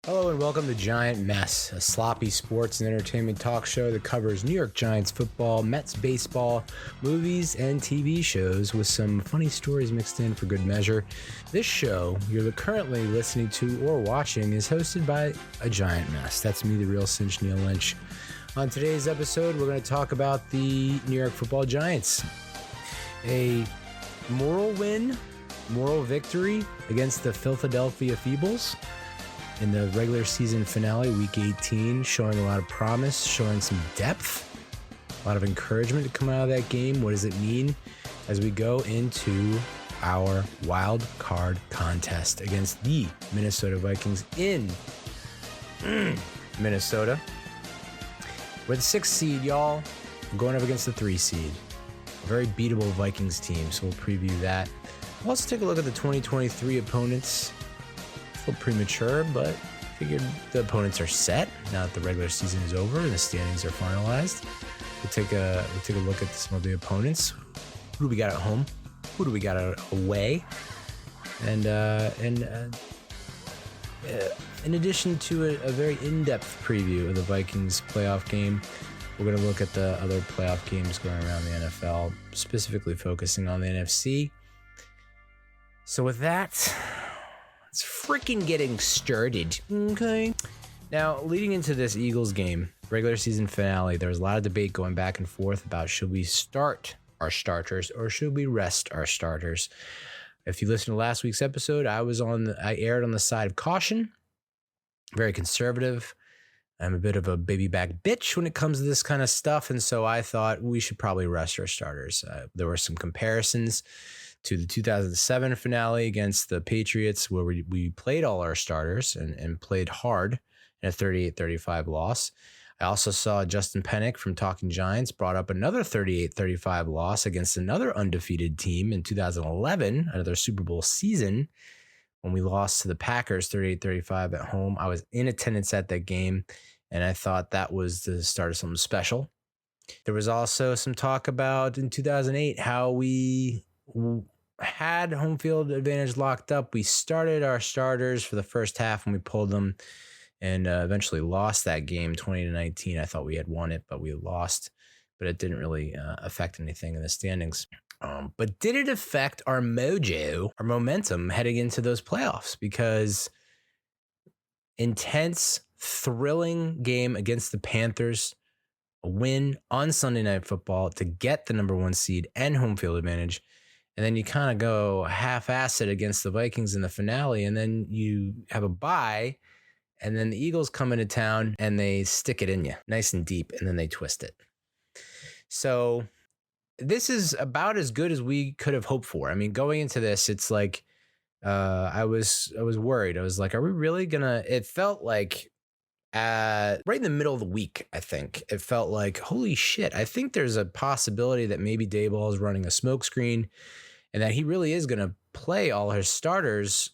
Hello and welcome to Giant Mess, a sloppy sports and entertainment talk show that covers New York Giants football, Mets baseball, movies, and TV shows with some funny stories mixed in for good measure. This show you're currently listening to or watching is hosted by a giant mess. That's me, the real cinch, Neal Lynch. On today's episode, we're going to talk about the New York Football Giants. A moral victory against the Philadelphia Feebles in the regular season finale, week 18, showing a lot of promise, showing some depth, a lot of encouragement to come out of that game. What does it mean as we go into our wild card contest against the Minnesota Vikings in Minnesota? We're the 6th seed, y'all. We're going up against the 3 seed. A very beatable Vikings team, so we'll preview that. We'll also take a look at the 2023 opponents. A little premature, but I figured the opponents are set now that the regular season is over and the standings are finalized. We'll take a look at some of the opponents. Who do we got at home? Who do we got away? And in addition to a very in-depth preview of the Vikings playoff game, we're going to look at the other playoff games going around the NFL, specifically focusing on the NFC. So with that, it's freaking getting started, okay? Now, leading into this Eagles game, regular season finale, there was a lot of debate going back and forth about should we start our starters or should we rest our starters? If you listen to last week's episode, I aired on the side of caution, very conservative. I'm a bit of a baby back bitch when it comes to this kind of stuff, and so I thought we should probably rest our starters. There were some comparisons to the 2007 finale against the Patriots, where we played all our starters and played hard in a 38-35 loss. I also saw Justin Pennick from Talking Giants brought up another 38-35 loss against another undefeated team in 2011, another Super Bowl season, when we lost to the Packers 38-35 at home. I was in attendance at that game, and I thought that was the start of something special. There was also some talk about in 2008 how we had home field advantage locked up. We started our starters for the first half when we pulled them and eventually lost that game 20-19. I thought we had won it, but we lost, but it didn't really affect anything in the standings. But did it affect our mojo, our momentum heading into those playoffs? Because intense, thrilling game against the Panthers, a win on Sunday Night Football to get the number 1 seed and home field advantage. And then you kind of go half-assed against the Vikings in the finale, and then you have a bye, and then the Eagles come into town and they stick it in you nice and deep, and then they twist it. So this is about as good as we could have hoped for. I mean, going into this, it's like I was worried. I was like, are we really gonna? It felt like right in the middle of the week, I think it felt like, holy shit, I think there's a possibility that maybe Daboll is running a smokescreen and that he really is going to play all his starters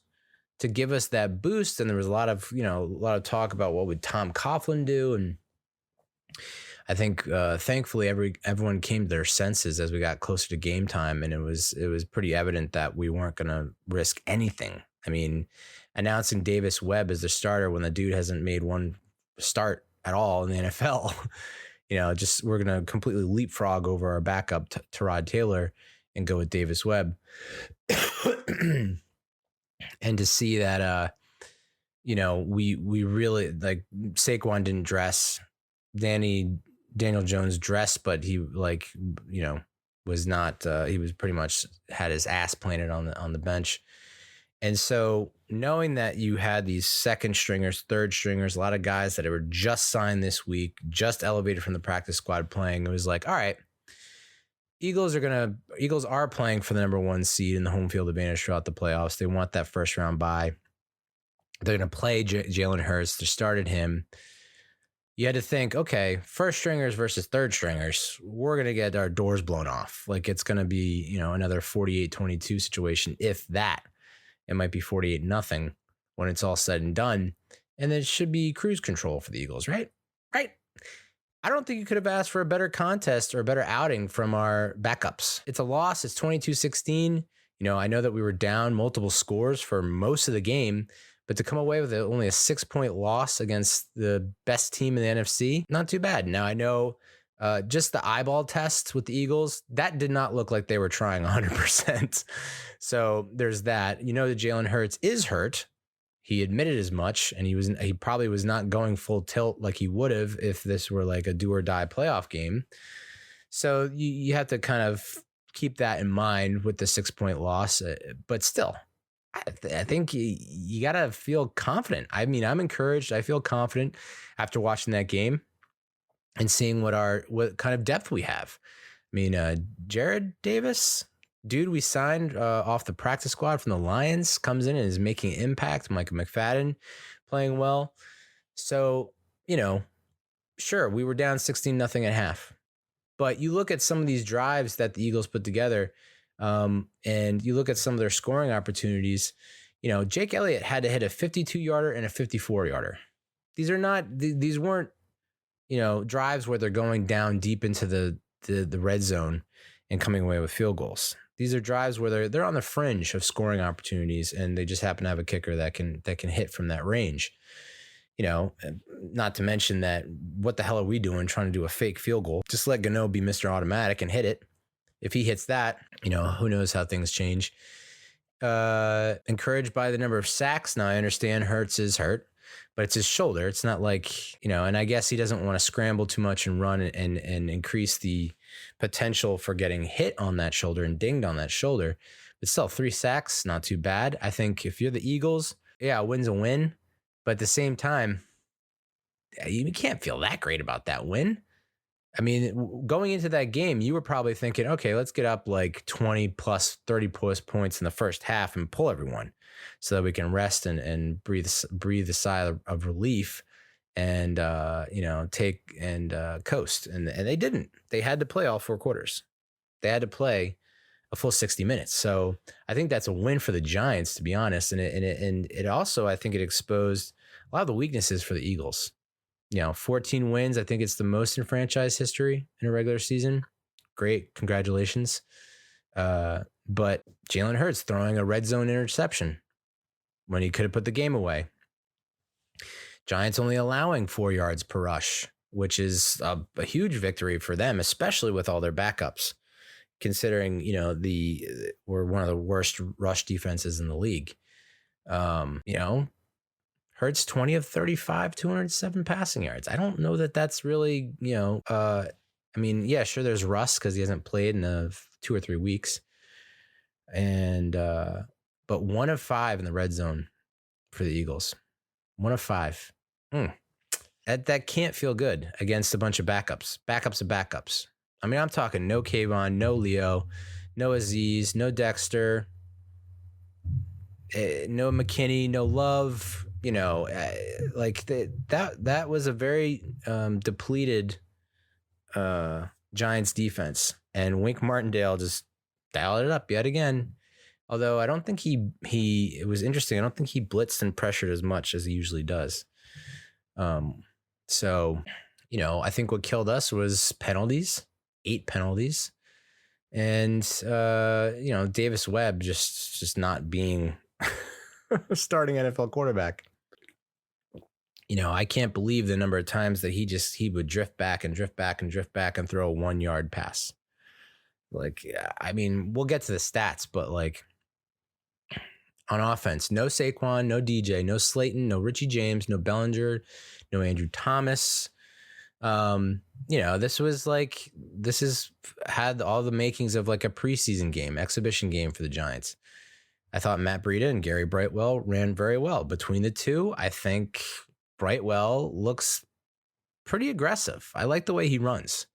to give us that boost. And there was a lot of talk about what would Tom Coughlin do. And I think thankfully everyone came to their senses as we got closer to game time. And it was pretty evident that we weren't going to risk anything. I mean, announcing Davis Webb as the starter when the dude hasn't made one start at all in the NFL, we're going to completely leapfrog over our backup Tyrod Taylor and go with Davis Webb. And to see that, we really, like, Saquon didn't dress, Daniel Jones dressed, but he was not, he was pretty much had his ass planted on the bench. And so knowing that you had these second stringers, third stringers, a lot of guys that were just signed this week, just elevated from the practice squad playing, it was like, all right, Eagles are playing for the number 1 seed in the home field advantage throughout the playoffs. They want that first round bye. They're going to play Jalen Hurts. They started him. You had to think, okay, first stringers versus third stringers, we're going to get our doors blown off. Like, it's going to be, another 48-22 situation, if that. It might be 48-0 when it's all said and done. And then it should be cruise control for the Eagles, right? Right. I don't think you could have asked for a better contest or a better outing from our backups. It's a loss. It's 22-16. I know that we were down multiple scores for most of the game, But to come away with only a 6-point loss against the best team in the NFC, not too bad. Now, I know just the eyeball test with the Eagles, that did not look like they were trying 100%. So there's that. You know that Jalen Hurts is hurt. He admitted as much, and he probably was not going full tilt like he would have if this were like a do or die playoff game. So you have to kind of keep that in mind with the 6-point loss. But still, I think you got to feel confident. I mean, I'm encouraged. I feel confident after watching that game and seeing what kind of depth we have. I mean, Jared Davis, dude, we signed off the practice squad from the Lions, comes in and is making impact. Micah McFadden playing well. So, sure, we were down 16-0 at half. But you look at some of these drives that the Eagles put together, and you look at some of their scoring opportunities. Jake Elliott had to hit a 52-yarder and a 54-yarder. These weren't, drives where they're going down deep into the red zone and coming away with field goals. These are drives where they're on the fringe of scoring opportunities, and they just happen to have a kicker that can hit from that range. Not to mention that what the hell are we doing trying to do a fake field goal? Just let Gano be Mr. Automatic and hit it. If he hits that, who knows how things change. Encouraged by the number of sacks. Now, I understand Hurts is hurt, but it's his shoulder. It's not like, and I guess he doesn't want to scramble too much and run and increase the potential for getting hit on that shoulder and dinged on that shoulder. But still, 3 sacks, not too bad. I think if you're the Eagles, a win's a win. But at the same time, you can't feel that great about that win. I mean, going into that game, you were probably thinking, okay, let's get up like 20 plus 30 plus points in the first half and pull everyone so that we can rest and breathe a sigh of relief and, take and coast. And they didn't. They had to play all 4 quarters. They had to play a full 60 minutes. So I think that's a win for the Giants, to be honest. And it also, I think it exposed a lot of the weaknesses for the Eagles. 14 wins. I think it's the most in franchise history in a regular season. Great. Congratulations. But Jalen Hurts throwing a red zone interception when he could have put the game away. Giants only allowing 4 yards per rush, which is a huge victory for them, especially with all their backups, considering, we're one of the worst rush defenses in the league. Hurts 20 of 35, 207 passing yards. I don't know that that's really, sure, there's rust because he hasn't played in 2 or 3 weeks. And, but 1 of 5 in the red zone for the Eagles. 1 of 5. That can't feel good against a bunch of backups. Backups of backups. I mean, I'm talking no Kayvon, no Leo, no Aziz, no Dexter, no McKinney, no Love. That was a very depleted Giants defense, and Wink Martindale just dialed it up yet again. Although I don't think it was interesting. I don't think he blitzed and pressured as much as he usually does. So, I think what killed us was penalties, 8 penalties, and Davis Webb just not being starting NFL quarterback. I can't believe the number of times that he would drift back and throw a 1-yard pass. Like, I mean, we'll get to the stats, but like on offense, no Saquon, no DJ, no Slayton, no Richie James, no Bellinger, no Andrew Thomas. This had all the makings of like a preseason game, exhibition game for the Giants. I thought Matt Breida and Gary Brightwell ran very well. Between the two, I think Brightwell looks pretty aggressive. I like the way he runs.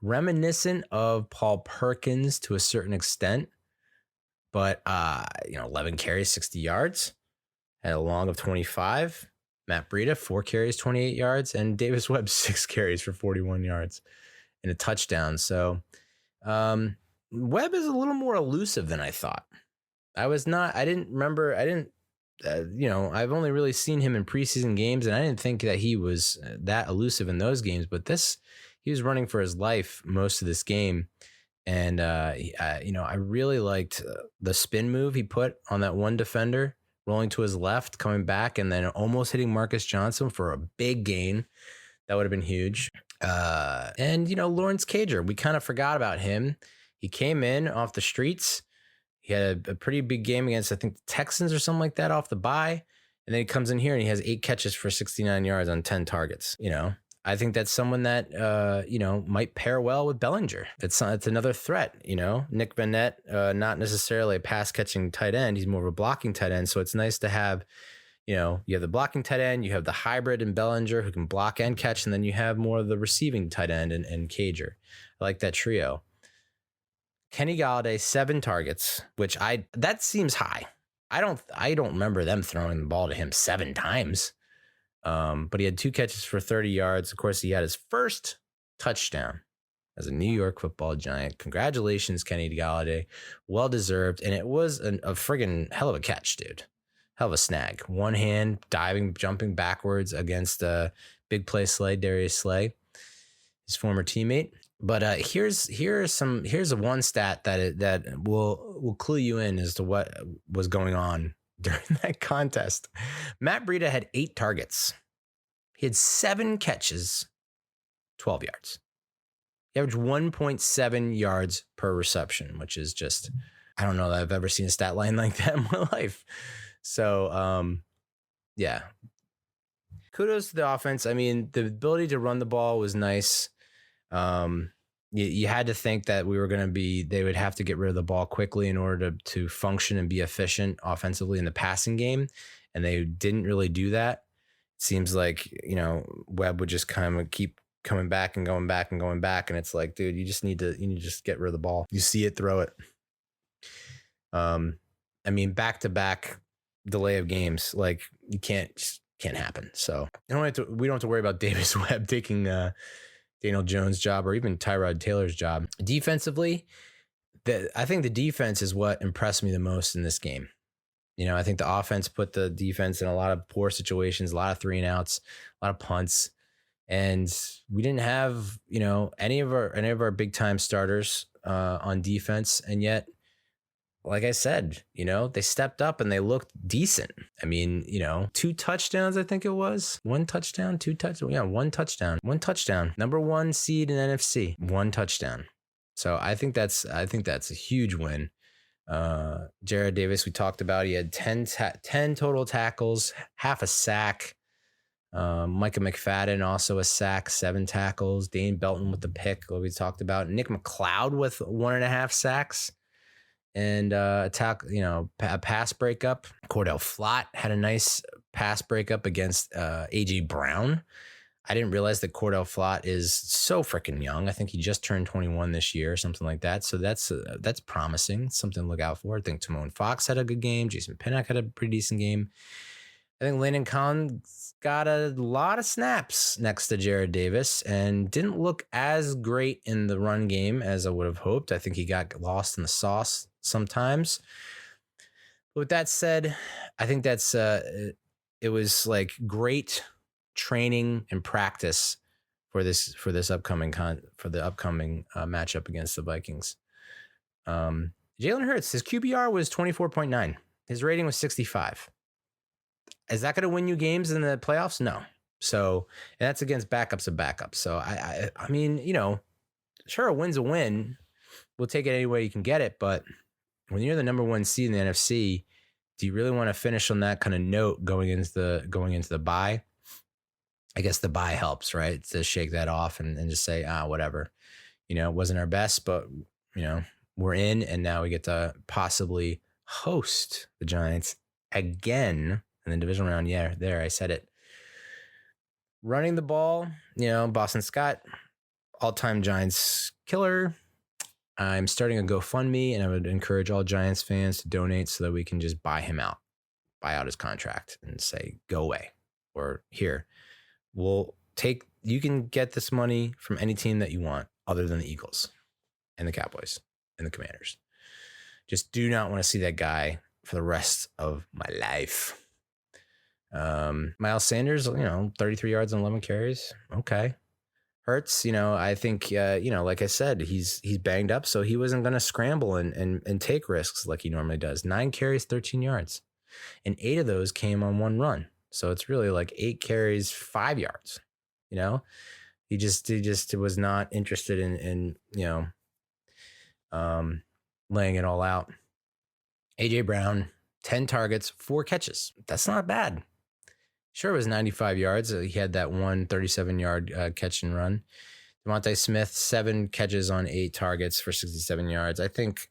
Reminiscent of Paul Perkins to a certain extent, but 11 carries, 60 yards, had a long of 25. Matt Breida, 4 carries, 28 yards, and Davis Webb, 6 carries for 41 yards and a touchdown. So Webb is a little more elusive than I thought. I've only really seen him in preseason games, and I didn't think that he was that elusive in those games, but he was running for his life most of this game. And, I really liked the spin move he put on that one defender rolling to his left, coming back, and then almost hitting Marcus Johnson for a big gain. That would have been huge. And, Lawrence Cager, we kind of forgot about him. He came in off the streets. He had a pretty big game against, I think, the Texans or something like that off the bye. And then he comes in here and he has 8 catches for 69 yards on 10 targets. I think that's someone that, might pair well with Bellinger. It's another threat, Nick Bennett, not necessarily a pass catching tight end. He's more of a blocking tight end. So it's nice to have, you have the blocking tight end, you have the hybrid in Bellinger who can block and catch, and then you have more of the receiving tight end and Cager. I like that trio. Kenny Golladay, 7 targets, which that seems high. I don't remember them throwing the ball to him 7 times. But he had 2 catches for 30 yards. Of course, he had his first touchdown as a New York Football Giant. Congratulations, Kenny Golladay. Well deserved. And it was a friggin' hell of a catch, dude. Hell of a snag. One hand, diving, jumping backwards against big play Slay, Darius Slay, his former teammate. But here's a one stat that will clue you in as to what was going on during that contest. Matt Breida had 8 targets. He had 7 catches, 12 yards. He averaged 1.7 yards per reception, which is just, I don't know that I've ever seen a stat line like that in my life. So, yeah. Kudos to the offense. I mean, the ability to run the ball was nice. You had to think that they would have to get rid of the ball quickly in order to function and be efficient offensively in the passing game. And they didn't really do that. It seems like, Webb would just kind of keep coming back and going back and going back. And it's like, dude, you need to just get rid of the ball. You see it, throw it. Back-to-back delay of games, like you can't happen. So we don't have to worry about Davis Webb taking, Daniel Jones' job or even Tyrod Taylor's job. Defensively, I think the defense is what impressed me the most in this game. I think the offense put the defense in a lot of poor situations, a lot of 3-and-outs, a lot of punts, and we didn't have any of our big time starters on defense, and yet, like I said, they stepped up and they looked decent. 2 touchdowns, I think it was. 1 touchdown, 2 touchdowns. Yeah, 1 touchdown. 1 touchdown. Number 1 seed in NFC. 1 touchdown. So I think that's a huge win. Jared Davis, we talked about. He had 10 total tackles, half a sack. Micah McFadden also a sack, 7 tackles. Dane Belton with the pick, what we talked about. Nick McLeod with 1.5 sacks. And a pass breakup. Cordell Flott had a nice pass breakup against A.J. Brown. I didn't realize that Cordell Flott is so freaking young. I think he just turned 21 this year or something like that. So that's promising, something to look out for. I think Timon Fox had a good game. Jason Pinnock had a pretty decent game. I think Landon Collins got a lot of snaps next to Jared Davis and didn't look as great in the run game as I would have hoped. I think he got lost in the sauce sometimes. But with that said, I think that's it was like great training and practice for the upcoming matchup against the Vikings. Jalen Hurts, his QBR was 24.9. His rating was 65. Is that going to win you games in the playoffs? No. So, and that's against backups of backups. So I mean, sure, a win's a win. We'll take it any way you can get it. But when you're the number 1 seed in the NFC, do you really want to finish on that kind of note going into the bye? I guess the bye helps, right? To shake that off and just say, whatever. It wasn't our best, but we're in, and now we get to possibly host the Giants again in the division round. Yeah, there, I said it. Running the ball, Boston Scott, all-time Giants killer. I'm starting a GoFundMe, and I would encourage all Giants fans to donate so that we can just buy out his contract and say, go away. Or here, you can get this money from any team that you want other than the Eagles and the Cowboys and the Commanders. Just do not want to see that guy for the rest of my life. Miles Sanders, 33 yards and 11 carries. Okay. Hurts, I think, like I said, he's banged up, so he wasn't going to scramble and take risks like he normally does. 9 carries, 13 yards. and 8 of those came on one run. So it's really like 8 carries, 5 yards. He just was not interested in laying it all out. AJ Brown, 10 targets, 4 catches. That's not bad. Sure, it was 95 yards. He had that one 37-yard catch and run. DeVonta Smith, 7 catches on 8 targets for 67 yards. I think,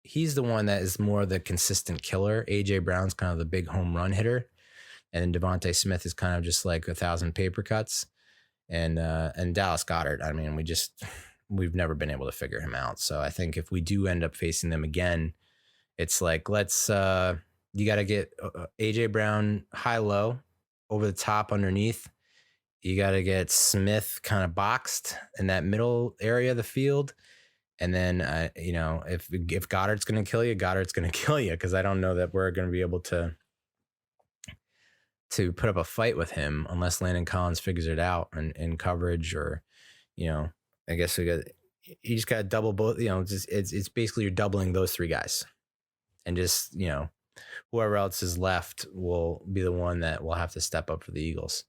he's the one that is more the consistent killer. AJ Brown's kind of the big home run hitter. And then DeVonta Smith is kind of just like 1,000 paper cuts. And Dallas Goedert, I mean, we've never been able to figure him out. So I think if we do end up facing them again, it's like, you got to get AJ Brown high-low, over the top, underneath. You got to get Smith kind of boxed in that middle area of the field. And then, if Goddard's going to kill you, Goddard's going to kill you, because I don't know that we're going to be able to put up a fight with him unless Landon Collins figures it out in coverage, or, I guess you just got to double both, it's basically you're doubling those 3 guys, and just, whoever else is left will be the one that will have to step up for the Eagles.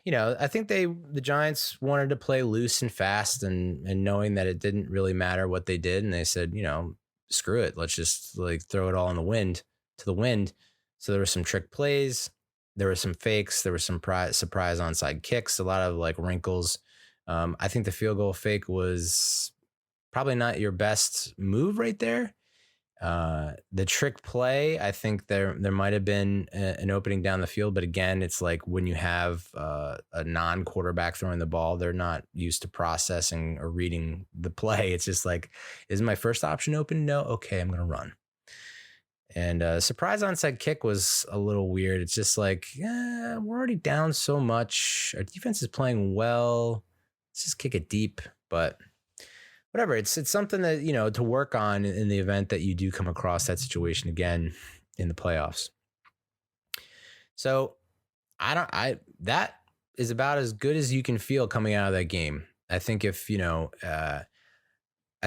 I think the Giants wanted to play loose and fast, and knowing that it didn't really matter what they did. And they said, screw it. Let's just throw it all to the wind. So there were some trick plays. There were some fakes. There were some surprise onside kicks, a lot of wrinkles. I think the field goal fake was probably not your best move right there. The trick play, I think there might have been an opening down the field, but again, it's like when you have a non-quarterback throwing the ball, they're not used to processing or reading the play. It's just like, is my first option open? No. Okay, I'm going to run. And surprise onside kick was a little weird. It's just like, we're already down so much. Our defense is playing well. Let's just kick it deep, but whatever. It's something that, to work on in the event that you do come across that situation again in the playoffs. So that is about as good as you can feel coming out of that game. I think if, I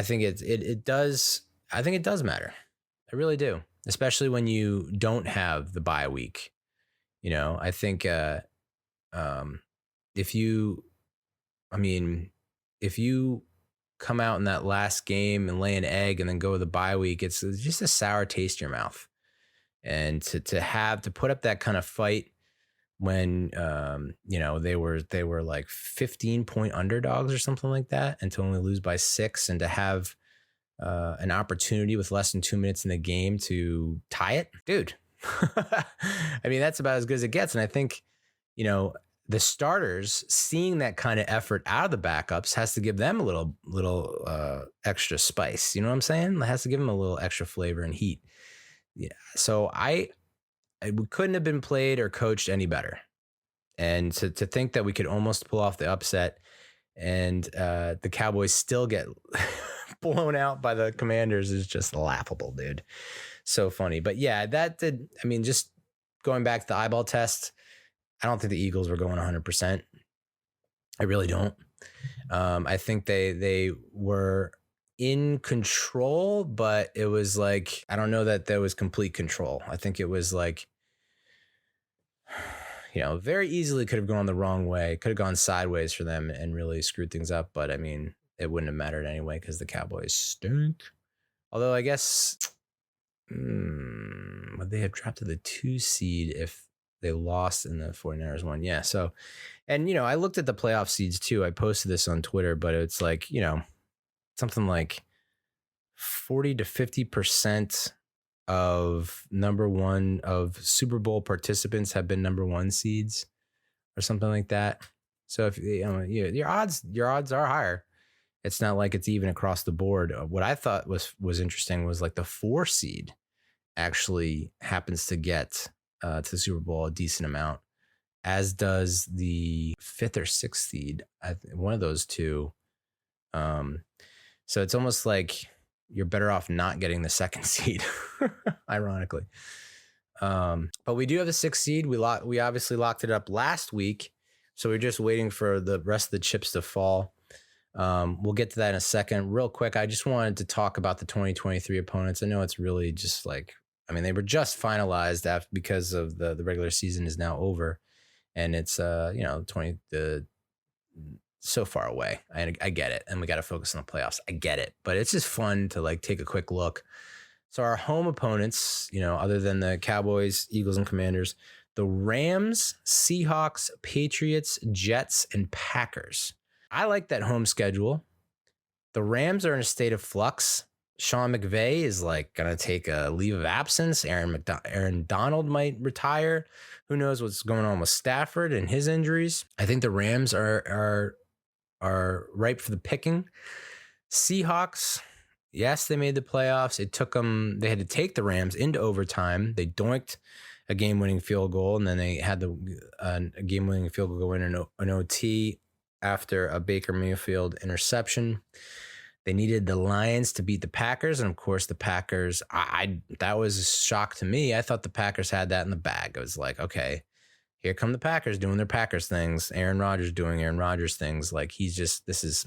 think it does matter. I really do. Especially when you don't have the bye week. I think if you come out in that last game and lay an egg and then go with the bye week, it's just a sour taste in your mouth. And to put up that kind of fight when they were like 15-point underdogs or something like that, and to only lose by 6, and to have an opportunity with less than 2 minutes in the game to tie it, dude. I mean, that's about as good as it gets. And I think, the starters seeing that kind of effort out of the backups has to give them a little extra spice. You know what I'm saying? It has to give them a little extra flavor and heat. Yeah. So we couldn't have been played or coached any better. And to think that we could almost pull off the upset, and the Cowboys still get blown out by the Commanders is just laughable, dude. So funny. But yeah, just going back to the eyeball test, I don't think the Eagles were going 100%. I really don't. I think they were in control, but it was like, I don't know that there was complete control. I think it was like, very easily could have gone the wrong way, could have gone sideways for them and really screwed things up. But I mean, it wouldn't have mattered anyway because the Cowboys stink. Although I guess would they have dropped to the 2 seed if they lost and the 49ers won? Yeah. So, and, I looked at the playoff seeds too. I posted this on Twitter, but it's like, something like 40 to 50% of Super Bowl participants have been number 1 seeds or something like that. So if your odds are higher. It's not like it's even across the board. What I thought was interesting was like the 4 seed actually happens to get to the Super Bowl a decent amount, as does the 5th or 6th seed. One of those two. So it's almost like you're better off not getting the 2nd seed, ironically. But we do have the 6th seed. We obviously locked it up last week, so we're just waiting for the rest of the chips to fall. We'll get to that in a second. Real quick, I just wanted to talk about the 2023 opponents. I know it's really just like, I mean, they were just finalized after, because of the regular season is now over, and it's so far away. I get it, and we got to focus on the playoffs. I get it, but it's just fun to like take a quick look. So our home opponents, other than the Cowboys, Eagles, and Commanders, the Rams, Seahawks, Patriots, Jets, and Packers. I like that home schedule. The Rams are in a state of flux. Sean McVay is like going to take a leave of absence. Aaron Donald might retire. Who knows what's going on with Stafford and his injuries. I think the Rams are ripe for the picking. Seahawks, yes, they made the playoffs. It took them, they had to take the Rams into overtime. They doinked a game-winning field goal, and then they had a game-winning field goal go in an OT after a Baker Mayfield interception. They needed the Lions to beat the Packers, and of course the Packers, that was a shock to me. I thought the Packers had that in the bag. It was like, okay, here come the Packers doing their Packers things. Aaron Rodgers doing Aaron Rodgers things. Like this is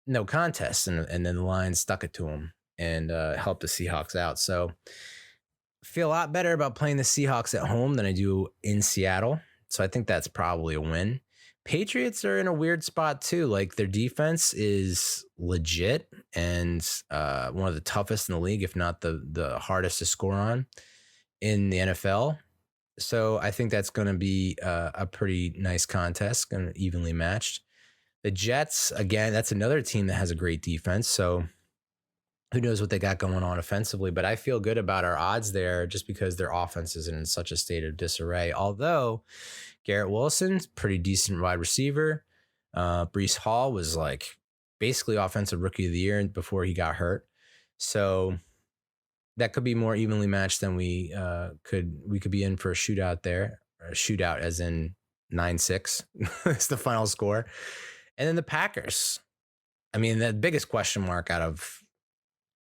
no contest. And then the Lions stuck it to him and helped the Seahawks out. So I feel a lot better about playing the Seahawks at home than I do in Seattle. So I think that's probably a win. Patriots are in a weird spot too. Like their defense is legit and one of the toughest in the league, if not the hardest to score on in the NFL. So I think that's going to be a pretty nice contest, going to evenly matched. The Jets, again, that's another team that has a great defense. So who knows what they got going on offensively, but I feel good about our odds there just because their offense is in such a state of disarray. Although Garrett Wilson's pretty decent wide receiver. Breece Hall was like basically offensive rookie of the year before he got hurt. So that could be more evenly matched than we could be in for a shootout there. A shootout as in 9-6 is the final score. And then the Packers. I mean, the biggest question mark out of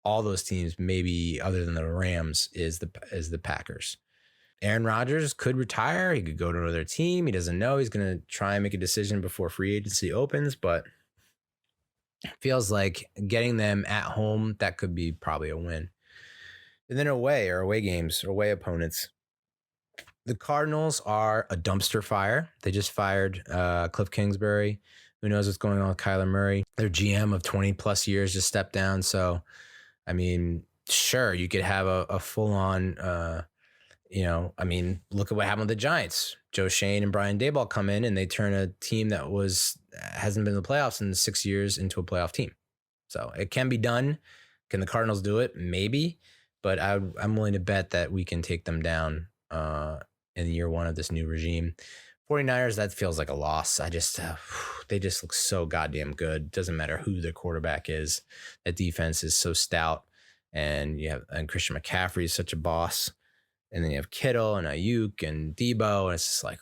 all those teams, maybe other than the Rams, is the Packers. Aaron Rodgers could retire. He could go to another team. He doesn't know. He's going to try and make a decision before free agency opens, but it feels like getting them at home, that could be probably a win. And then away games, or away opponents. The Cardinals are a dumpster fire. They just fired Cliff Kingsbury. Who knows what's going on with Kyler Murray? Their GM of 20 plus years just stepped down. So, I mean, sure, you could have a full-on, look at what happened with the Giants. Joe Shane and Brian Daboll come in and they turn a team that hasn't been in the playoffs in 6 years into a playoff team. So it can be done. Can the Cardinals do it? Maybe. But I'm willing to bet that we can take them down in year one of this new regime. 49ers, that feels like a loss. They just look so goddamn good. Doesn't matter who their quarterback is. That defense is so stout. And Christian McCaffrey is such a boss. And then you have Kittle and Ayuk and Debo. And it's just like,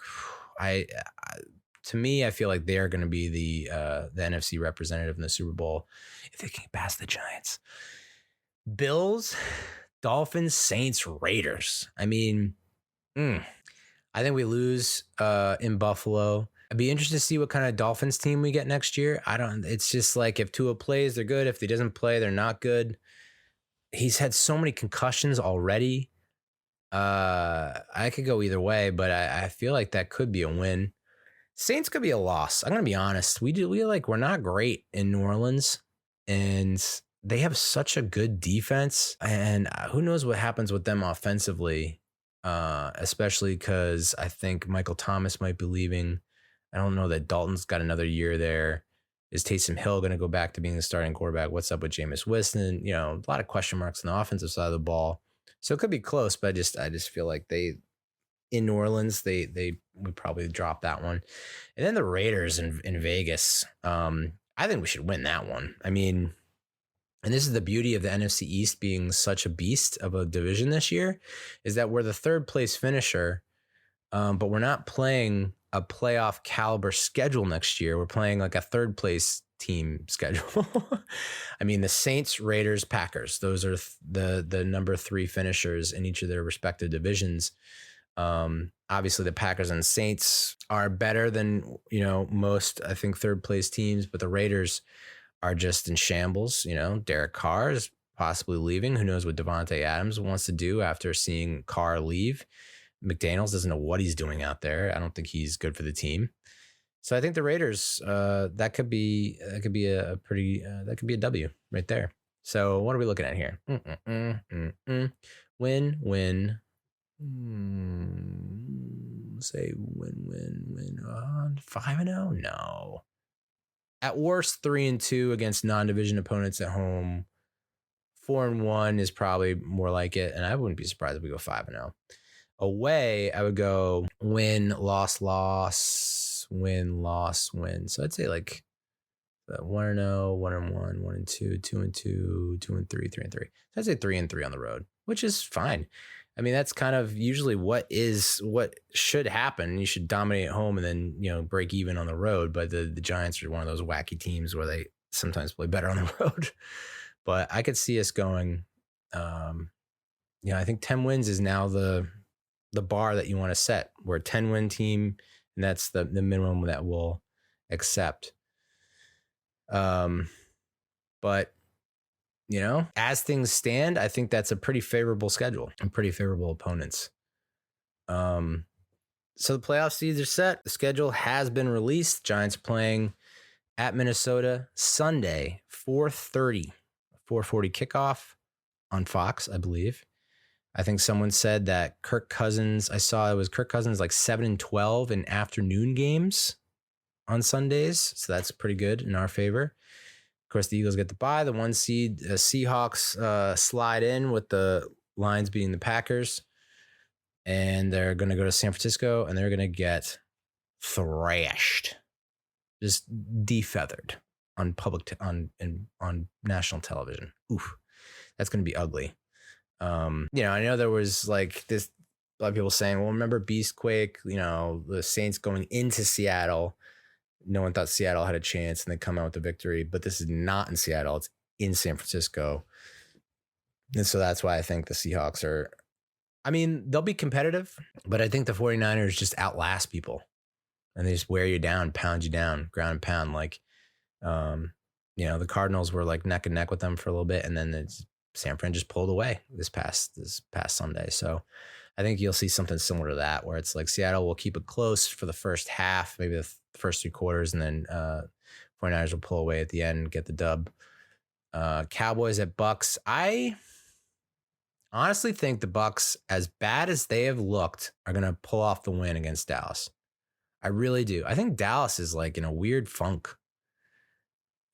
to me, I feel like they're going to be the NFC representative in the Super Bowl if they can pass the Giants. Bills, Dolphins, Saints, Raiders. I mean, I think we lose in Buffalo. I'd be interested to see what kind of Dolphins team we get next year. It's just like if Tua plays, they're good. If he doesn't play, they're not good. He's had so many concussions already. I could go either way, but I feel like that could be a win. Saints could be a loss. I'm going to be honest. We're not great in New Orleans, and they have such a good defense, and who knows what happens with them offensively, especially because I think Michael Thomas might be leaving. I don't know that Dalton's got another year there. Is Taysom Hill going to go back to being the starting quarterback? What's up with Jameis Winston? A lot of question marks on the offensive side of the ball. So it could be close, but I just feel like in New Orleans, they would probably drop that one. And then the Raiders in Vegas. I think we should win that one. I mean, and this is the beauty of the NFC East being such a beast of a division this year, is that we're the third place finisher, but we're not playing a playoff caliber schedule next year. We're playing like a third place team schedule. I mean, the Saints, Raiders, Packers, those are the number 3 finishers in each of their respective divisions. Obviously, the Packers and Saints are better than, most, I think, third place teams, but the Raiders are just in shambles. Derek Carr is possibly leaving. Who knows what Devontae Adams wants to do after seeing Carr leave? McDaniels doesn't know what he's doing out there. I don't think he's good for the team. So I think the Raiders, that could be a W right there. So what are we looking at here? Win. Say win. 5-0? No. At worst, 3-2 against non-division opponents at home. 4-1 is probably more like it, and I wouldn't be surprised if we go 5-0. Away, I would go win, loss, win, loss, win. So I'd say like 1-0, 1-1, 1-2, 2-2, 2-3, 3-3. So I'd say 3-3 on the road, which is fine. I mean, that's kind of usually what should happen. You should dominate at home and then, break even on the road. But the Giants are one of those wacky teams where they sometimes play better on the road. But I could see us going, I think 10 wins is now the bar that you want to set. We're a 10-win team, and that's the minimum that we'll accept. But as things stand, I think that's a pretty favorable schedule and pretty favorable opponents. So the playoff seeds are set. The schedule has been released. Giants playing at Minnesota Sunday, 4:30 kickoff on Fox, I believe. I think someone said that Kirk Cousins, I saw it was Kirk Cousins like 7-12 in afternoon games on Sundays. So that's pretty good in our favor. Of course, the Eagles get the bye. The 1 seed Seahawks slide in with the Lions beating the Packers. And they're going to go to San Francisco and they're going to get thrashed. Just defeathered on on national television. Oof. That's going to be ugly. I know there was like this, a lot of people saying, well, remember Beastquake, the Saints going into Seattle. No one thought Seattle had a chance and they come out with the victory, but this is not in Seattle. It's in San Francisco. And so that's why I think the Seahawks they'll be competitive, but I think the 49ers just outlast people and they just wear you down, pound you down, ground and pound. Like, the Cardinals were like neck and neck with them for a little bit. And then San Fran just pulled away this past Sunday. So I think you'll see something similar to that, where it's like Seattle will keep it close for the first half, maybe the first 3 quarters, and then 49ers will pull away at the end and get the dub. Cowboys at Bucks. I honestly think the Bucks, as bad as they have looked, are going to pull off the win against Dallas. I really do. I think Dallas is like in a weird funk.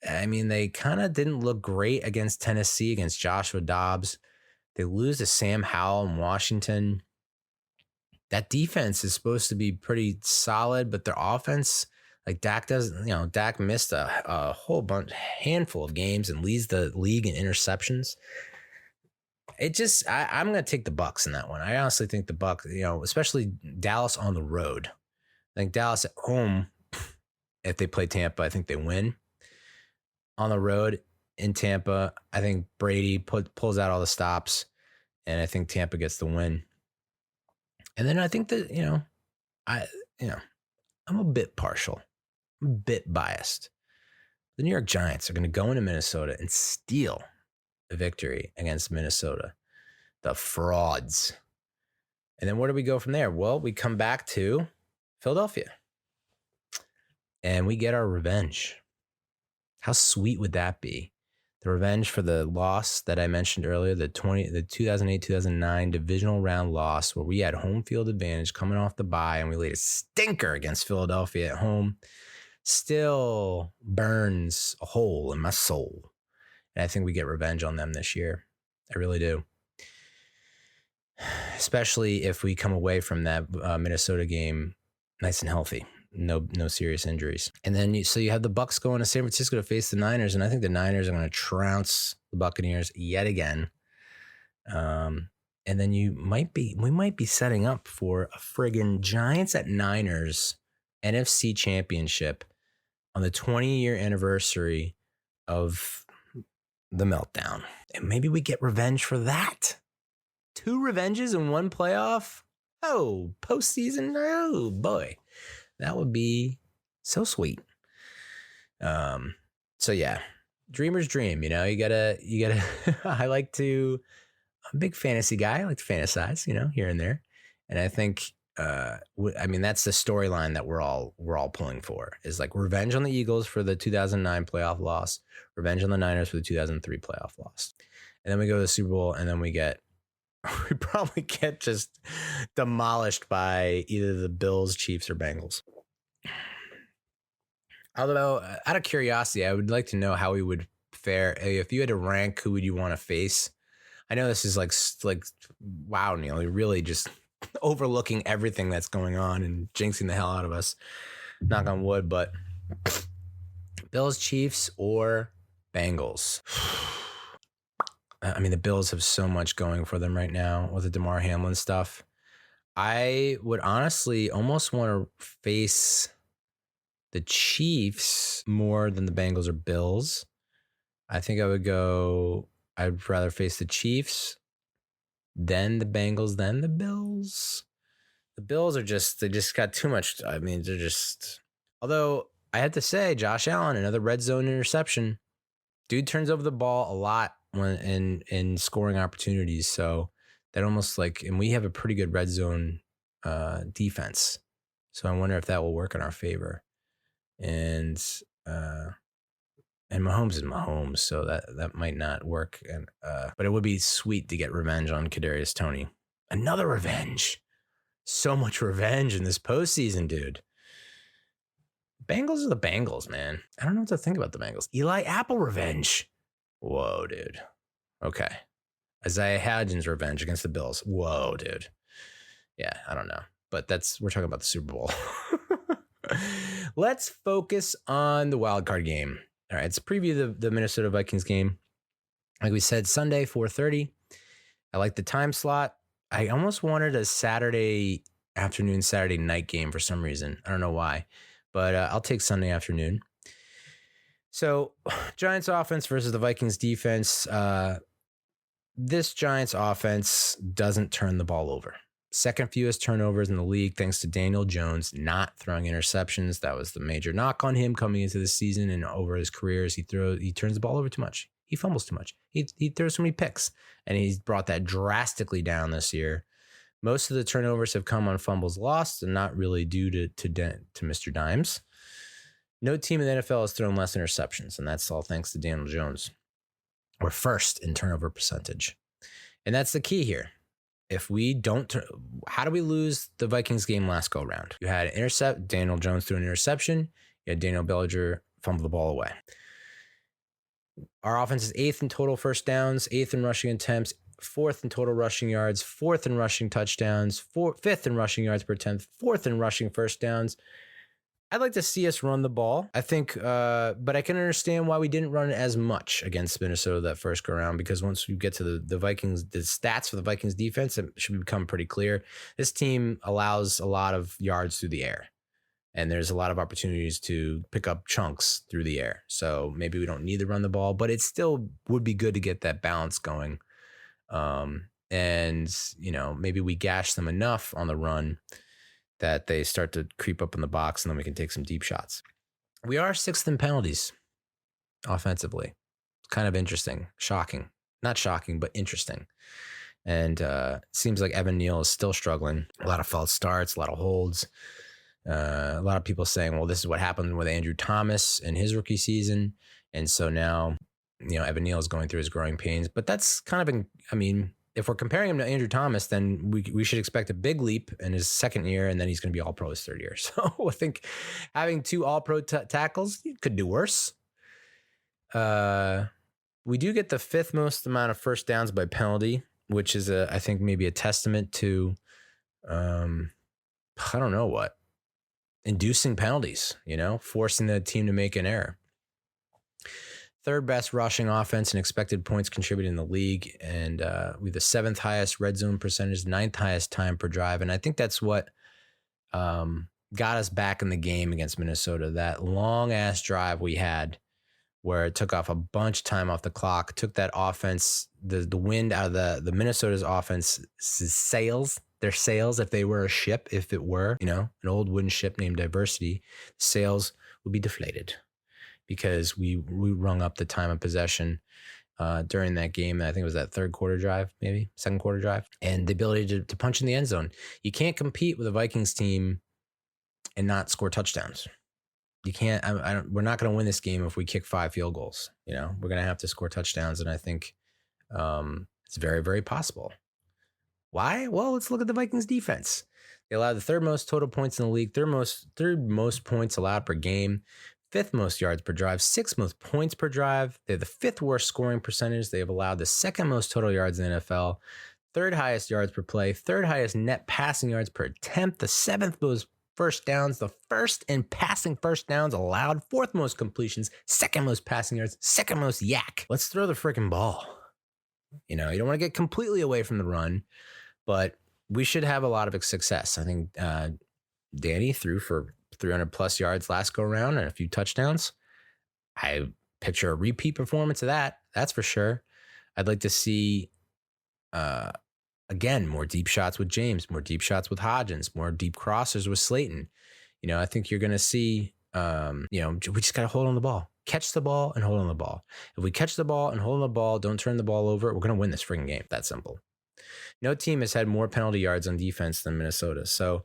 I mean, they kind of didn't look great against Tennessee, against Joshua Dobbs. They lose to Sam Howell in Washington. That defense is supposed to be pretty solid, but their offense, like Dak missed a whole handful of games and leads the league in interceptions. I'm going to take the Bucks in that one. I honestly think the Bucks, especially Dallas on the road. I think Dallas at home, if they play Tampa, I think they win. On the road in Tampa, I think Brady pulls out all the stops, and I think Tampa gets the win. And then I think that, I'm a bit partial, I'm a bit biased. The New York Giants are going to go into Minnesota and steal a victory against Minnesota, the frauds. And then where do we go from there? Well, we come back to Philadelphia and we get our revenge. How sweet would that be? The revenge for the loss that I mentioned earlier, the 2008-2009 divisional round loss where we had home field advantage coming off the bye and we laid a stinker against Philadelphia at home, still burns a hole in my soul. And I think we get revenge on them this year. I really do. Especially if we come away from that Minnesota game nice and healthy. No serious injuries. And then you have the Bucks going to San Francisco to face the Niners, and I think the Niners are going to trounce the Buccaneers yet again. And then we might be setting up for a friggin' Giants at Niners NFC Championship on the 20-year anniversary of the meltdown. And maybe we get revenge for that. 2 revenges in one playoff? postseason. Oh boy, that would be so sweet. So yeah, dreamer's dream. You gotta. I'm a big fantasy guy. I like to fantasize, here and there, and I think. That's the storyline that we're all pulling for, is like revenge on the Eagles for the 2009 playoff loss, revenge on the Niners for the 2003 playoff loss. And then we go to the Super Bowl, and then we probably get just demolished by either the Bills, Chiefs, or Bengals. Although, out of curiosity, I would like to know how we would fare if you had to rank who would you want to face. I know this is like wow, Neal, you're really just overlooking everything that's going on and jinxing the hell out of us. Knock on wood, but Bills, Chiefs, or Bengals. I mean, the Bills have so much going for them right now with the DeMar Hamlin stuff. I would honestly almost want to face the Chiefs more than the Bengals or Bills. I think I'd rather face the Chiefs then the Bengals, then the Bills. The Bills they just got too much. I mean, they're just, although I had to say, Josh Allen, another red zone interception. Dude turns over the ball a lot when in scoring opportunities. So that almost and we have a pretty good red zone defense. So I wonder if that will work in our favor. And Mahomes is Mahomes, so that might not work. And but it would be sweet to get revenge on Kadarius Toney. Another revenge. So much revenge in this postseason, dude. Bengals are the Bengals, man. I don't know what to think about the Bengals. Eli Apple revenge. Whoa, dude. Okay. Isaiah Hadjin's revenge against the Bills. Whoa, dude. Yeah, I don't know. But we're talking about the Super Bowl. Let's focus on the wild card game. All right, let's preview the Minnesota Vikings game. Like we said, Sunday, 4:30. I like the time slot. I almost wanted a Saturday afternoon, Saturday night game for some reason. I don't know why, but I'll take Sunday afternoon. So, Giants offense versus the Vikings defense. This Giants offense doesn't turn the ball over. Second fewest turnovers in the league, thanks to Daniel Jones not throwing interceptions. That was the major knock on him coming into the season and over his career. He turns the ball over too much. He fumbles too much. He throws so many picks, and he's brought that drastically down this year. Most of the turnovers have come on fumbles lost, and not really due to Mr. Dimes. No team in the NFL has thrown less interceptions, and that's all thanks to Daniel Jones. We're first in turnover percentage, and that's the key here. If we don't, how do we lose the Vikings game last go round? You had Daniel Jones threw an interception. You had Daniel Bellinger fumble the ball away. Our offense is 8th in total first downs, 8th in rushing attempts, 4th in total rushing yards, 4th in rushing touchdowns, 5th in rushing yards per attempt, 4th in rushing first downs. I'd like to see us run the ball. I think, but I can understand why we didn't run as much against Minnesota that first go around, because once you get to the Vikings, the stats for the Vikings defense, it should become pretty clear. This team allows a lot of yards through the air, and there's a lot of opportunities to pick up chunks through the air. So maybe we don't need to run the ball, but it still would be good to get that balance going. And, maybe we gash them enough on the run that they start to creep up in the box, and then we can take some deep shots. We are 6th in penalties offensively. It's kind of interesting. Shocking. Not shocking, but interesting. And it seems like Evan Neal is still struggling. A lot of false starts, a lot of holds. A lot of people saying, well, this is what happened with Andrew Thomas in his rookie season. And so now, Evan Neal is going through his growing pains. But that's kind of if we're comparing him to Andrew Thomas, then we should expect a big leap in his second year, and then he's going to be all-pro his third year. So I think having 2 all-pro tackles could do worse. We do get the 5th most amount of first downs by penalty, which is I think maybe a testament to, I don't know what, inducing penalties, forcing the team to make an error. 3rd best rushing offense and expected points contributed in the league. And we have the 7th highest red zone percentage, 9th highest time per drive. And I think that's what got us back in the game against Minnesota. That long ass drive we had where it took off a bunch of time off the clock, took that offense, the wind out of the Minnesota's offense sails. their sails, if they were a ship, if it were, an old wooden ship named Diversity, sails would be deflated because we rung up the time of possession during that game. I think it was that third quarter drive, maybe second quarter drive, and the ability to punch in the end zone. You can't compete with a Vikings team and not score touchdowns. You can't. We're not going to win this game if we kick 5 field goals. We're going to have to score touchdowns, and I think it's very, very possible. Why? Well, let's look at the Vikings defense. They allowed the third most total points in the league, third most points allowed per game, 5th most yards per drive, 6th most points per drive. They have the 5th worst scoring percentage. They have allowed the 2nd most total yards in the NFL, 3rd highest yards per play, 3rd highest net passing yards per attempt, the 7th most first downs, the 1st in passing first downs allowed, 4th most completions, 2nd most passing yards, 2nd most yak. Let's throw the freaking ball. You don't want to get completely away from the run, but we should have a lot of success. I think Danny threw for 300 plus yards last go around and a few touchdowns. I picture a repeat performance of that. That's for sure. I'd like to see, again, more deep shots with James, more deep shots with Hodgins, more deep crossers with Slayton. I think you're going to see, we just got to hold on the ball. Catch the ball and hold on the ball. If we catch the ball and hold on the ball, don't turn the ball over, we're going to win this freaking game. That simple. No team has had more penalty yards on defense than Minnesota. So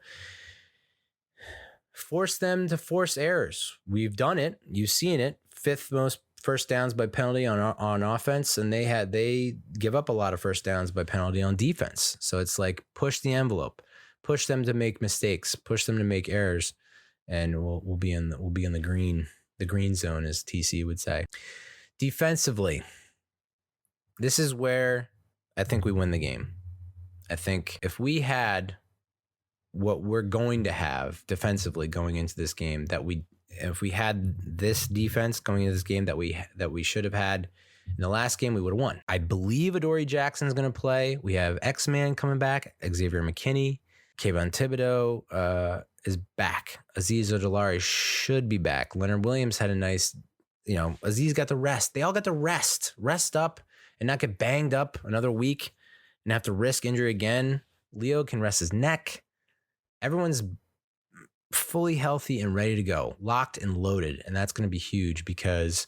force them to force errors. We've done it. You've seen it. 5th most first downs by penalty on offense, and they give up a lot of first downs by penalty on defense. So it's like push the envelope, push them to make mistakes, push them to make errors, and we'll be in the green zone, as TC would say. Defensively, this is where I think we win the game. I think if we had what we're going to have defensively going into this game, if we had this defense going into this game that we should have had in the last game, we would have won. I believe Adoree Jackson's going to play. We have X-Man coming back, Xavier McKinney, Kayvon Thibodeau is back. Azeez Ojulari should be back. Leonard Williams had a nice, Azeez got the rest. They all got to rest up and not get banged up another week and have to risk injury again. Leo can rest his neck. Everyone's fully healthy and ready to go, locked and loaded. And that's going to be huge because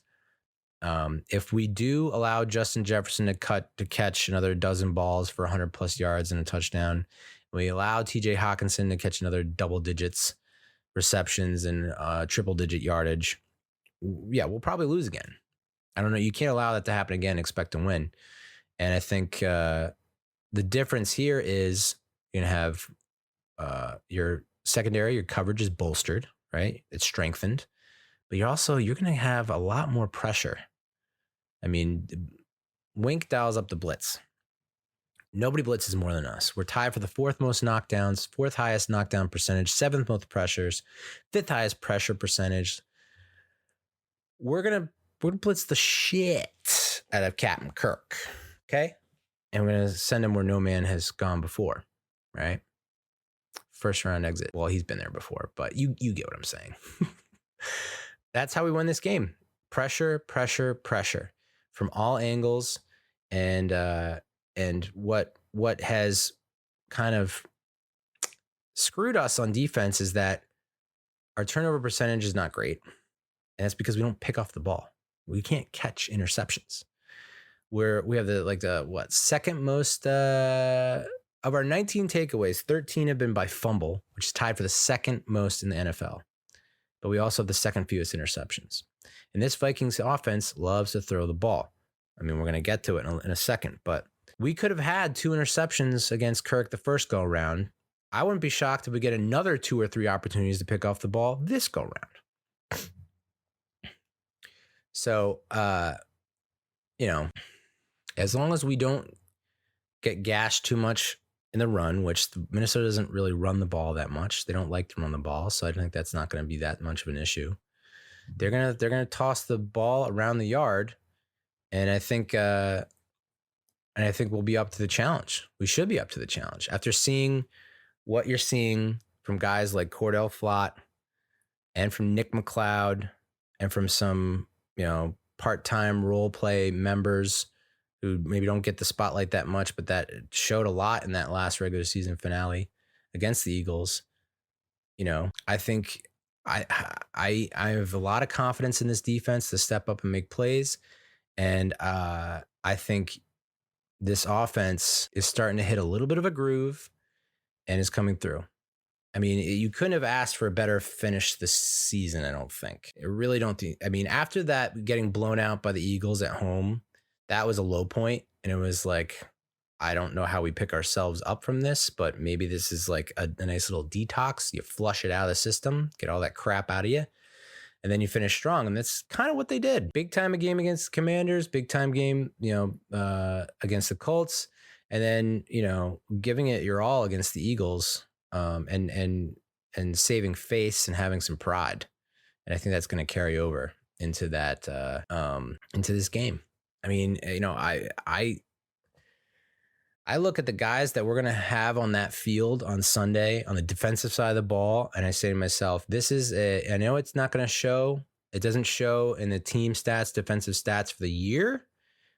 if we do allow Justin Jefferson to catch another dozen balls for 100 plus yards and a touchdown, we allow TJ Hawkinson to catch another double digits receptions and triple digit yardage, we'll probably lose again. I don't know. You can't allow that to happen again, expect to win. And I think the difference here is you're going to have your secondary, your coverage is bolstered, right? It's strengthened, but you're going to have a lot more pressure. I mean, Wink dials up the blitz. Nobody blitzes more than us. We're tied for the 4th most knockdowns, 4th highest knockdown percentage, 7th most pressures, 5th highest pressure percentage. We're gonna blitz the shit out of Captain Kirk, okay? And we're gonna send him where no man has gone before, right? First round exit. Well, he's been there before, but you get what I'm saying. That's how we win this game. Pressure, pressure, pressure from all angles, and what has kind of screwed us on defense is that our turnover percentage is not great. And that's because we don't pick off the ball. We can't catch interceptions. We have the second most of our 19 takeaways, 13 have been by fumble, which is tied for the 2nd most in the NFL. But we also have the 2nd fewest interceptions. And this Vikings offense loves to throw the ball. I mean, we're going to get to it in a second, but we could have had 2 interceptions against Kirk the first go around. I wouldn't be shocked if we get another 2 or 3 opportunities to pick off the ball this go round. So, as long as we don't get gashed too much in the run, which Minnesota doesn't really run the ball that much. They don't like to run the ball, so I think that's not going to be that much of an issue. They're gonna toss the ball around the yard, and I think we'll be up to the challenge. We should be up to the challenge after seeing what you're seeing from guys like Cordell Flott and from Nick McLeod and from some part-time role play members who maybe don't get the spotlight that much, but that showed a lot in that last regular season finale against the Eagles. I think I have a lot of confidence in this defense to step up and make plays. And I think this offense is starting to hit a little bit of a groove and is coming through. I mean, you couldn't have asked for a better finish this season, I don't think. I really don't think. I mean, after that, getting blown out by the Eagles at home, that was a low point. And it was like, I don't know how we pick ourselves up from this, but maybe this is like a nice little detox. You flush it out of the system, get all that crap out of you, and then you finish strong. And that's kind of what they did. Big time game against the Commanders, big time game, against the Colts, and then, giving it your all against the Eagles. And saving face and having some pride. And I think that's going to carry over into that, into this game. I mean, I look at the guys that we're going to have on that field on Sunday on the defensive side of the ball. And I say to myself, I know it's not going to show. It doesn't show in the team stats, defensive stats for the year,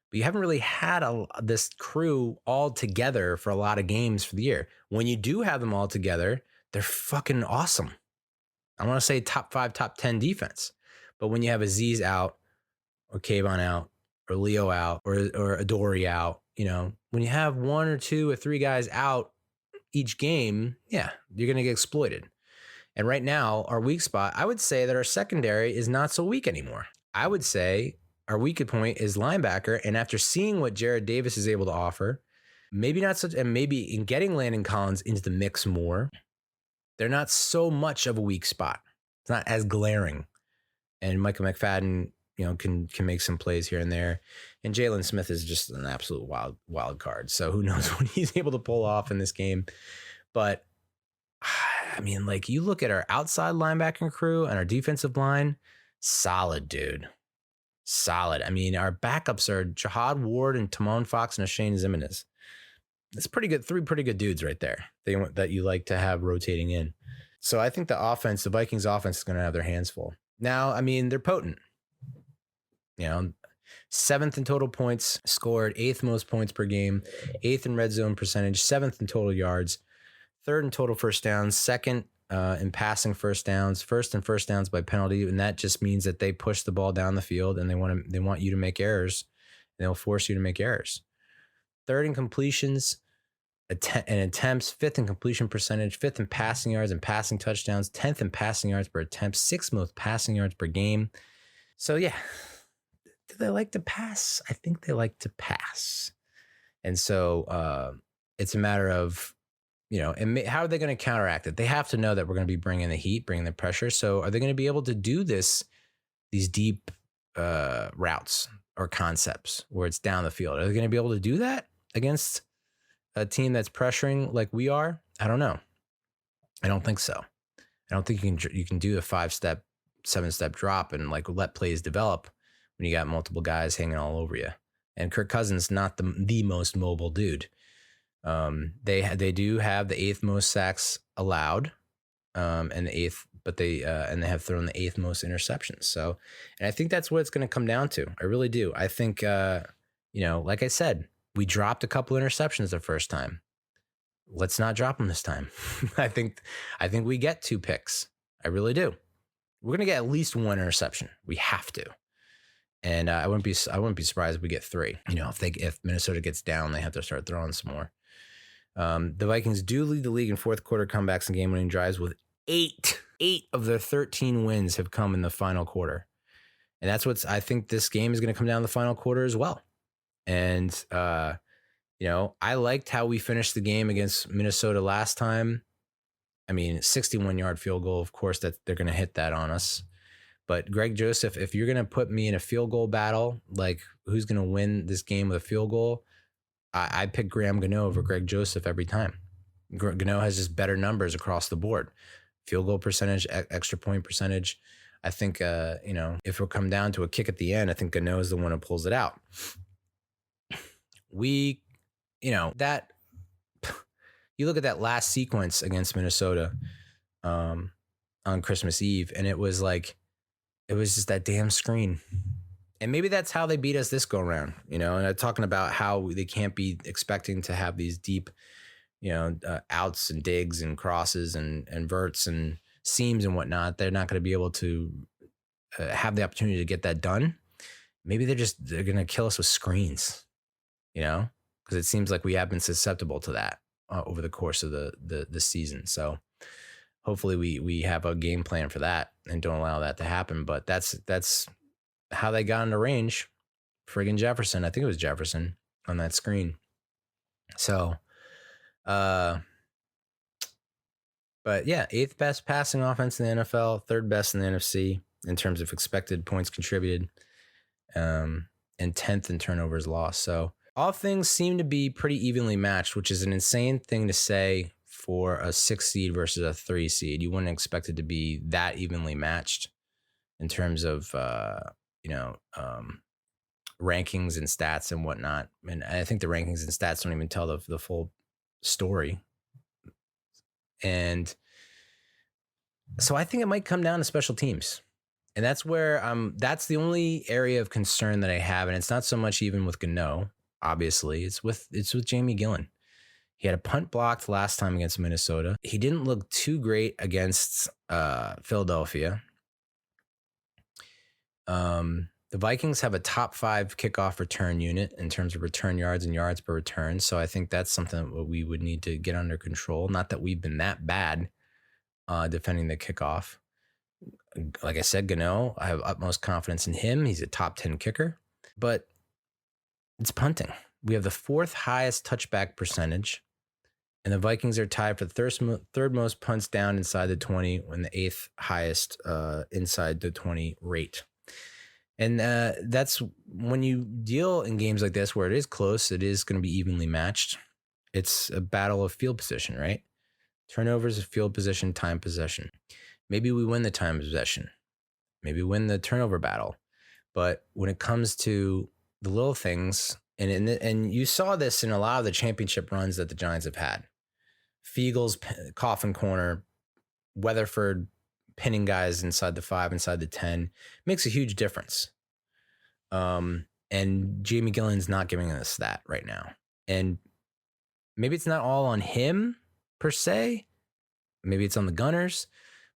but you haven't really had this crew all together for a lot of games for the year. When you do have them all together, they're fucking awesome. I want to say top 5, top 10 defense. But when you have Azeez out, or Kayvon out, or Leo out, or Adoree out, when you have 1 or 2 or 3 guys out each game, yeah, you're going to get exploited. And right now, our weak spot, I would say that our secondary is not so weak anymore. I would say our weak point is linebacker. And after seeing what Jared Davis is able to offer, maybe not such, and maybe in getting Landon Collins into the mix more, they're not so much of a weak spot. It's not as glaring. And Michael McFadden, can make some plays here and there. And Jalen Smith is just an absolute wild card. So who knows what he's able to pull off in this game. But I mean, like, you look at our outside linebacking crew and our defensive line, solid, dude. Solid. I mean, our backups are Jihad Ward and Timon Fox and Ashane Zimenez. That's pretty good. 3 pretty good dudes right there that you like to have rotating in. So I think the Vikings offense is going to have their hands full. Now, I mean, they're potent. 7th in total points scored, 8th most points per game, 8th in red zone percentage, 7th in total yards, 3rd in total first downs, 2nd in passing first downs, 1st in first downs by penalty. And that just means that they push the ball down the field and they want you to make errors, and they'll force you to make errors. 3rd in completions and attempts, 5th in completion percentage, 5th in passing yards and passing touchdowns, 10th in passing yards per attempt, 6th most passing yards per game. So yeah, do they like to pass? I think they like to pass. And so it's a matter of, and how are they going to counteract it? They have to know that we're going to be bringing the heat, bringing the pressure. So are they going to be able to do these deep routes or concepts where it's down the field? Are they going to be able to do that against a team that's pressuring like we are? I don't know. I don't think so. I don't think you can do a 5-step, 7-step drop and like let plays develop when you got multiple guys hanging all over you. And Kirk Cousins not the most mobile dude. They do have the 8th most sacks allowed, and the 8th, but they have thrown the 8th most interceptions. So, and I think that's what it's going to come down to. I really do. I think, like I said, we dropped a couple interceptions the first time. Let's not drop them this time. I think we get 2 picks. I really do. We're going to get at least 1 interception. We have to. And I wouldn't be surprised if we get 3. If Minnesota gets down, they have to start throwing some more. The Vikings do lead the league in fourth quarter comebacks and game-winning drives with 8 of their 13 wins have come in the final quarter. And that's I think this game is going to come down to the final quarter as well. And, I liked how we finished the game against Minnesota last time. I mean, 61-yard field goal, of course, that they're going to hit that on us. But Greg Joseph, if you're going to put me in a field goal battle, like who's going to win this game with a field goal, I pick Graham Gano over Greg Joseph every time. Gano has just better numbers across the board. Field goal percentage, extra point percentage. I think, if it come down to a kick at the end, I think Gano is the one who pulls it out. You look at that last sequence against Minnesota on Christmas Eve, and it was just that damn screen. And maybe that's how they beat us this go around, and I'm talking about how they can't be expecting to have these deep, outs and digs and crosses and verts and seams and whatnot. They're not going to be able to have the opportunity to get that done. Maybe they're going to kill us with screens, because it seems like we have been susceptible to that over the course of the season. So hopefully we have a game plan for that and don't allow that to happen. But that's how they got into range. Friggin' Jefferson. I think it was Jefferson on that screen. So, but yeah, 8th best passing offense in the NFL, 3rd best in the NFC in terms of expected points contributed, and 10th in turnovers lost. So all things seem to be pretty evenly matched, which is an insane thing to say for a 6 seed versus a 3 seed. You wouldn't expect it to be that evenly matched in terms of, rankings and stats and whatnot. And I think the rankings and stats don't even tell the full story. And so I think it might come down to special teams. And that's where that's the only area of concern that I have. And it's not so much even with Gano, obviously. It's with Jamie Gillen. He had a punt blocked last time against Minnesota. He didn't look too great against Philadelphia. The Vikings have a top 5 kickoff return unit in terms of return yards and yards per return. So I think that's something that we would need to get under control. Not that we've been that bad defending the kickoff. Like I said, Gano, I have utmost confidence in him. He's a top 10 kicker. But it's punting. We have the 4th highest touchback percentage. And the Vikings are tied for the 3rd most punts down inside the 20 and the 8th highest inside the 20 rate. And that's when you deal in games like this where it is close, it is going to be evenly matched. It's a battle of field position, right? Turnovers of field position, time possession. Maybe we win the time possession. Maybe win the turnover battle. But when it comes to the little things, and you saw this in a lot of the championship runs that the Giants have had. Fiegel's coffin corner, Weatherford pinning guys inside the 5, inside the 10 makes a huge difference. And Jamie Gillen's not giving us that right now. And maybe it's not all on him per se. Maybe it's on the Gunners,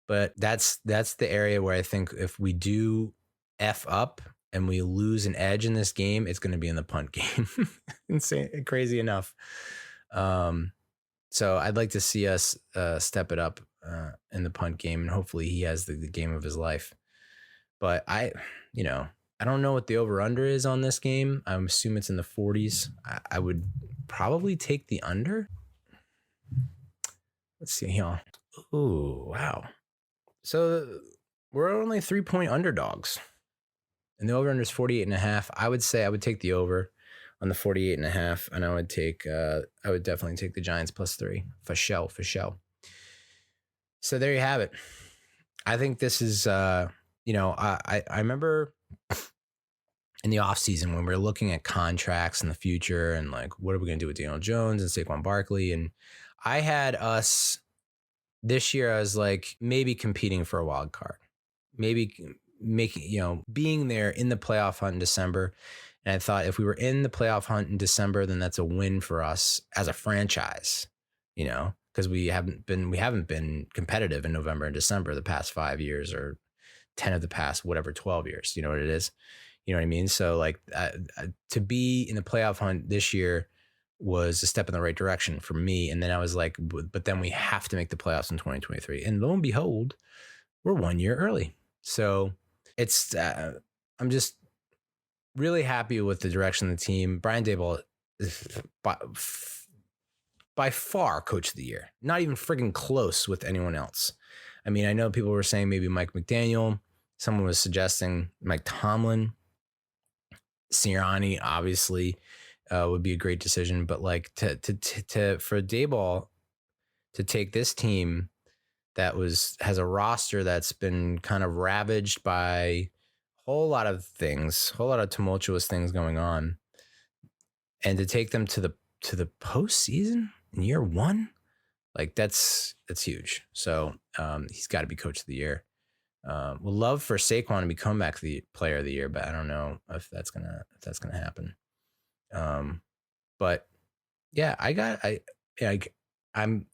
but that's the area where I think if we do F up and we lose an edge in this game, it's going to be in the punt game. Insane, crazy enough. So I'd like to see us step it up in the punt game, and hopefully he has the game of his life. But I don't know what the over-under is on this game. I assume it's in the 40s. I would probably take the under. Let's see here. Ooh, wow. So we're only 3-point underdogs. And the over-under is 48.5. I would say I would take the over on the 48.5, and I would definitely take the Giants +3 for show. So there you have it. I think this is, I remember in the offseason when we were looking at contracts in the future and like, what are we going to do with Daniel Jones and Saquon Barkley? And I had us this year, I was like, maybe competing for a wild card, maybe making, being there in the playoff hunt in December. And I thought if we were in the playoff hunt in December, then that's a win for us as a franchise, because we haven't been competitive in November and December the past 5 years, or 10 of the past, 12 years. You know what it is? You know what I mean? So like to be in the playoff hunt this year was a step in the right direction for me. And then I was like, but then we have to make the playoffs in 2023. And lo and behold, we're 1 year early. So it's, I'm just really happy with the direction of the team. Brian Daboll is by far coach of the year, not even friggin' close with anyone else. I mean, I know people were saying maybe Mike McDaniel. Someone was suggesting Mike Tomlin. Sirianni obviously would be a great decision, but like for Daboll to take this team that has a roster that's been kind of ravaged by a whole lot of tumultuous things going on, and to take them to the postseason in year 1, like that's huge. So he's got to be coach of the year. Would love for Saquon to be comeback player of the year, but I don't know if that's gonna happen. But yeah, I'm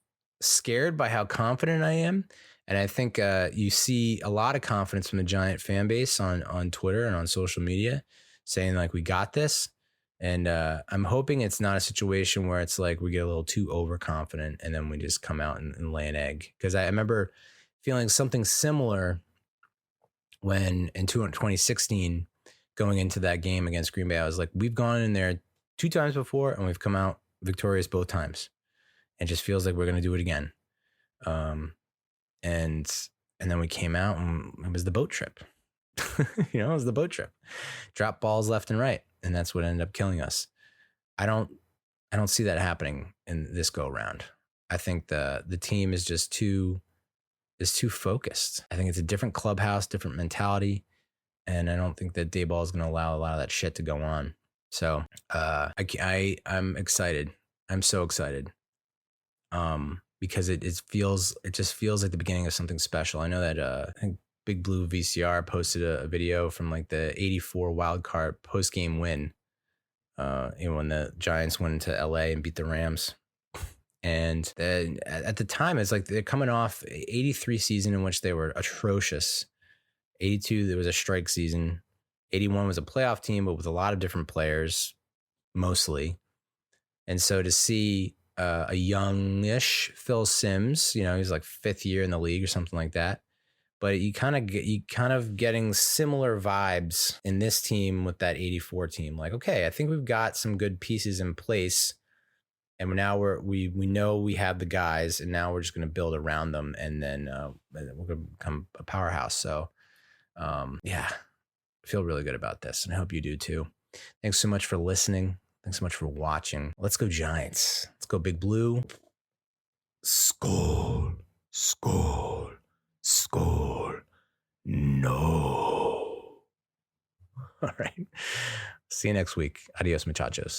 scared by how confident I am, and I think you see a lot of confidence from the Giant fan base on Twitter and on social media, saying like we got this. And I'm hoping it's not a situation where it's like we get a little too overconfident and then we just come out and lay an egg. Because I remember feeling something similar when in 2016, going into that game against Green Bay. I was like, we've gone in there 2 times before and we've come out victorious both times. It just feels like we're going to do it again. And then we came out and it was the boat trip. It was the boat trip. Drop balls left and right. And that's what ended up killing us. I don't see that happening in this go round. I think the team is just too focused. I think it's a different clubhouse, different mentality. And I don't think that Dayball is going to allow a lot of that shit to go on. So I'm excited. I'm so excited. Because it just feels like the beginning of something special. I know that I think Big Blue VCR posted a video from like the 84 wild card post game win. When the Giants went into LA and beat the Rams. And then at the time, it's like they're coming off 83 season in which they were atrocious. 82, there was a strike season. 81 was a playoff team, but with a lot of different players, mostly. And so to see a youngish Phil Simms, he's like 5th year in the league or something like that. But you kind of getting similar vibes in this team with that 84 team. Like, okay, I think we've got some good pieces in place. And now we know we have the guys, and now we're just going to build around them, and then we're going to become a powerhouse. So, yeah, I feel really good about this, and I hope you do too. Thanks so much for listening. Thanks so much for watching. Let's go Giants. Let's go Big Blue. Score, score, score. No. All right. See you next week. Adios, muchachos.